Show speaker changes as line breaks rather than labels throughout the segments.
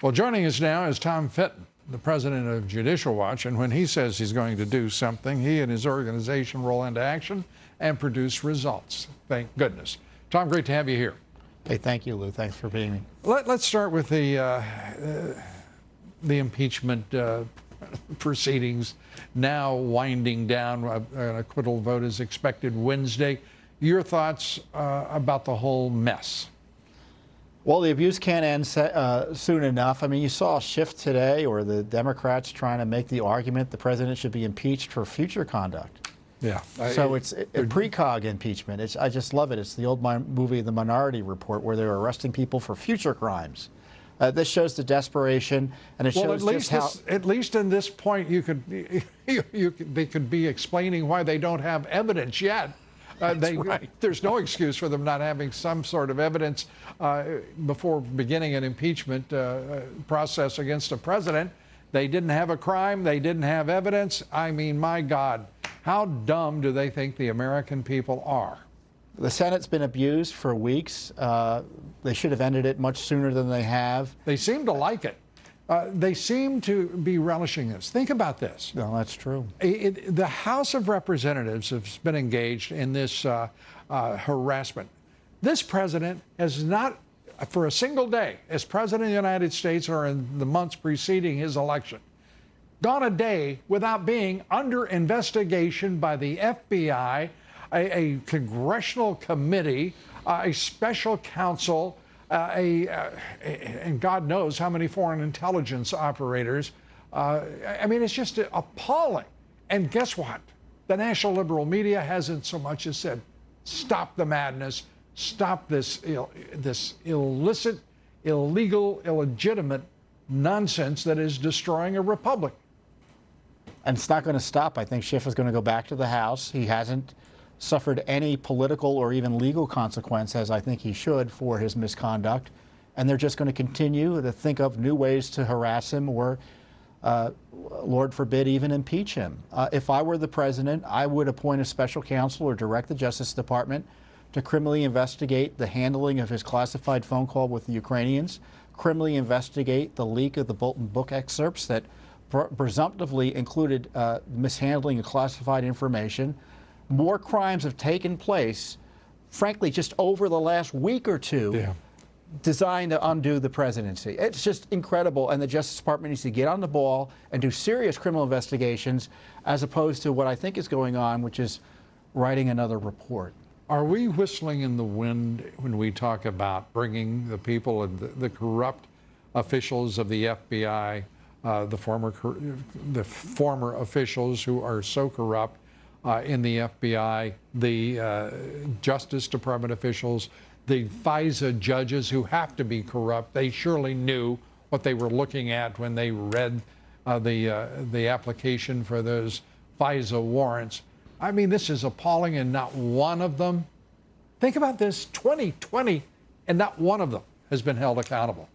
Well, joining us now is Tom Fitton, the president of Judicial Watch, and when he says he's going to do something, he and his organization roll into action and produce results. Thank goodness. Tom, great to have you here.
Hey, thank you, Lou. Thanks for being here.
Let's start with the impeachment proceedings now winding down. An acquittal vote is expected Wednesday. Your thoughts about the whole mess?
Well, the abuse can't end soon enough. I mean, you saw a shift today, or the Democrats trying to make the argument the president should be impeached for future conduct.
Yeah.
So it's a precog impeachment. I just love it. It's the old movie, The Minority Report, where they're arresting people for future crimes. This shows the desperation, and it shows just how.
At least in this point, they could be explaining why they don't have evidence yet.
Right.
There's no excuse for them not having some sort of evidence before beginning an impeachment process against a president. They didn't have a crime. They didn't have evidence. I mean, my God, how dumb do they think the American people are?
The Senate's been abused for weeks. They should have ended it much sooner than they have.
They seem to like it. They seem to be relishing this. Think about this.
No, that's true.
The House of Representatives has been engaged in this harassment. This president has not, for a single day, as president of the United States or in the months preceding his election, gone a day without being under investigation by the FBI, a congressional committee, a special counsel, and God knows how many foreign intelligence operators. I mean, it's just appalling. And guess what? The national liberal media hasn't so much as said, stop the madness, stop this illicit, illegal, illegitimate nonsense that is destroying a republic.
And it's not going to stop. I think Schiff is going to go back to the House. He hasn't suffered any political or even legal consequence, as I think he should, for his misconduct. And they're just going to continue to think of new ways to harass him or, Lord forbid, even impeach him. If I were the president, I would appoint a special counsel or direct the Justice Department to criminally investigate the handling of his classified phone call with the Ukrainians, criminally investigate the leak of the Bolton book excerpts that presumptively included mishandling of classified information. More crimes have taken place, frankly, just over the last week or two, designed to undo the presidency. It's just incredible, and the Justice Department needs to get on the ball and do serious criminal investigations, as opposed to what I think is going on, which is writing another report.
Are we whistling in the wind when we talk about bringing the people and the corrupt officials of the FBI, the former officials who are so corrupt, in the FBI, the Justice Department officials, the FISA judges who have to be corrupt? They surely knew what they were looking at when they read the application for those FISA warrants. I mean, this is appalling, and not one of them. Think about this, 2020, and not one of them has been held accountable.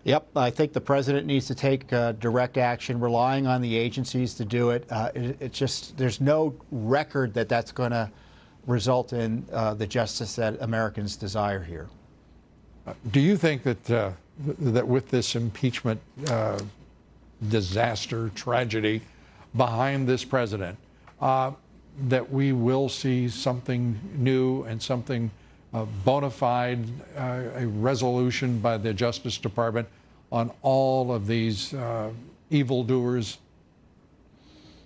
Yep, I think the president needs to take direct action, relying on the agencies to do it. It's just, there's no record that that's going to result in the justice that Americans desire here.
Do you think that that with this impeachment disaster, tragedy behind this president, that we will see something new and something bona fide, a resolution by the Justice Department on all of these evildoers?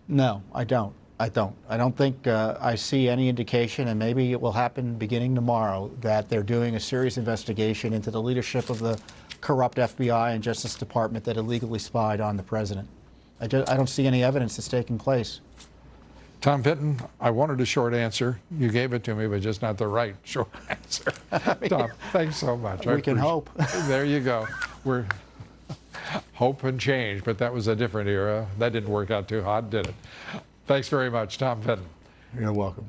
No, I don't. I don't think I see any indication, and maybe it will happen beginning tomorrow, that they're doing a serious investigation into the leadership of the corrupt FBI and Justice Department that illegally spied on the president. I don't see any evidence that's taking place.
Tom Fitton, I wanted a short answer. You gave it to me, but just not the right short answer. Tom, thanks so much.
We can hope.
There you go. We're hope and change, but that was a different era. That didn't work out too hot, did it? Thanks very much, Tom Fitton.
You're welcome.